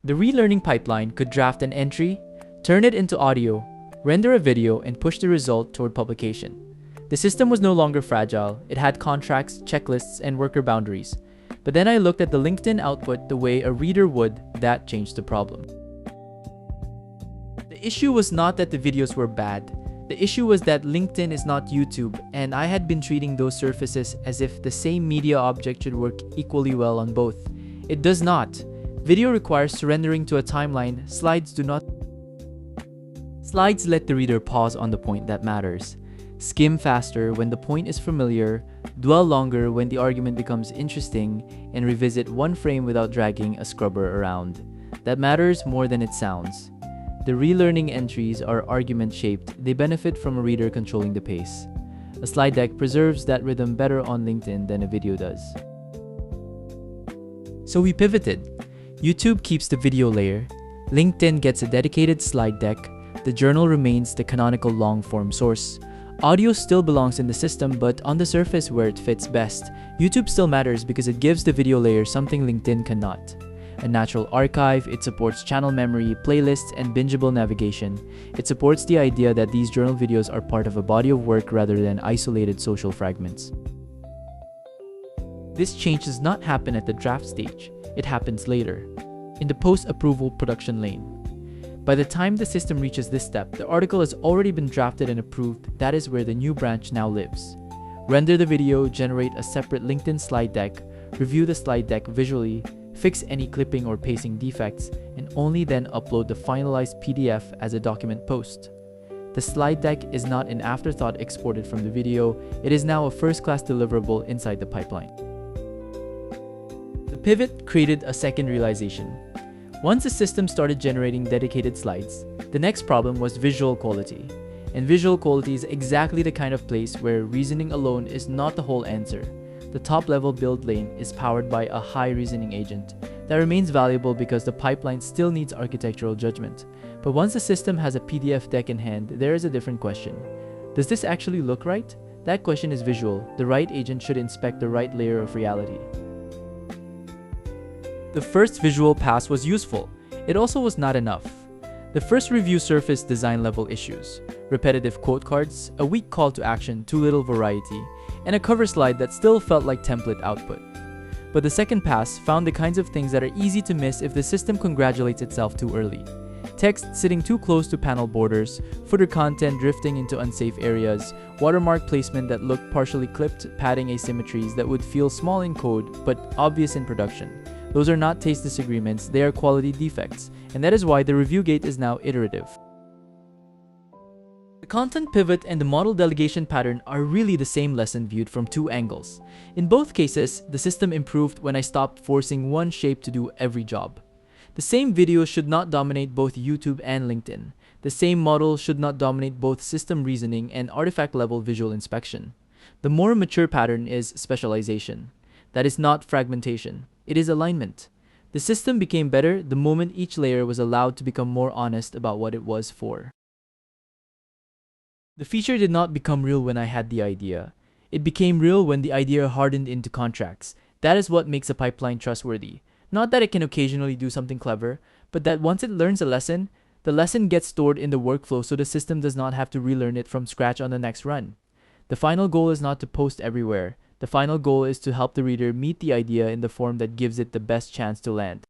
The relearning pipeline could draft an entry, turn it into audio, render a video, and push the result toward publication. The system was no longer fragile. It had contracts, checklists, and worker boundaries. But then I looked at the LinkedIn output the way a reader would. That changed the problem. The issue was not that the videos were bad. The issue was that LinkedIn is not YouTube, and I had been treating those surfaces as if the same media object should work equally well on both. It does not. Video requires surrendering to a timeline. Slides do not. Slides let the reader pause on the point that matters. Skim faster when the point is familiar, dwell longer when the argument becomes interesting, and revisit one frame without dragging a scrubber around. That matters more than it sounds. The relearning entries are argument-shaped. They benefit from a reader controlling the pace. A slide deck preserves that rhythm better on LinkedIn than a video does. So we pivoted. YouTube keeps the video layer. LinkedIn gets a dedicated slide deck. The journal remains the canonical long-form source. Audio still belongs in the system, but on the surface where it fits best. YouTube still matters because it gives the video layer something LinkedIn cannot. A natural archive, it supports channel memory, playlists, and bingeable navigation. It supports the idea that these journal videos are part of a body of work rather than isolated social fragments. This change does not happen at the draft stage. It happens later, in the post-approval production lane. By the time the system reaches this step, the article has already been drafted and approved. That is where the new branch now lives. Render the video, generate a separate LinkedIn slide deck, review the slide deck visually, fix any clipping or pacing defects, and only then upload the finalized PDF as a document post. The slide deck is not an afterthought exported from the video. It is now a first-class deliverable inside the pipeline. The pivot created a second realization. Once the system started generating dedicated slides, the next problem was visual quality. And visual quality is exactly the kind of place where reasoning alone is not the whole answer. The top-level build lane is powered by a high-reasoning agent that remains valuable because the pipeline still needs architectural judgment. But once the system has a PDF deck in hand, there is a different question. Does this actually look right? That question is visual. The right agent should inspect the right layer of reality. The first visual pass was useful. It also was not enough. The first review surfaced design-level issues. Repetitive quote cards, a weak call to action, too little variety, and a cover slide that still felt like template output. But the second pass found the kinds of things that are easy to miss if the system congratulates itself too early. Text sitting too close to panel borders, footer content drifting into unsafe areas, watermark placement that looked partially clipped, padding asymmetries that would feel small in code but obvious in production. Those are not taste disagreements, they are quality defects, and that is why the review gate is now iterative. The content pivot and the model delegation pattern are really the same lesson viewed from two angles. In both cases, the system improved when I stopped forcing one shape to do every job. The same video should not dominate both YouTube and LinkedIn. The same model should not dominate both system reasoning and artifact-level visual inspection. The more mature pattern is specialization. That is not fragmentation. It is alignment. The system became better the moment each layer was allowed to become more honest about what it was for. The feature did not become real when I had the idea. It became real when the idea hardened into contracts. That is what makes a pipeline trustworthy. Not that it can occasionally do something clever, but that once it learns a lesson, the lesson gets stored in the workflow so the system does not have to relearn it from scratch on the next run. The final goal is not to post everywhere. The final goal is to help the reader meet the idea in the form that gives it the best chance to land.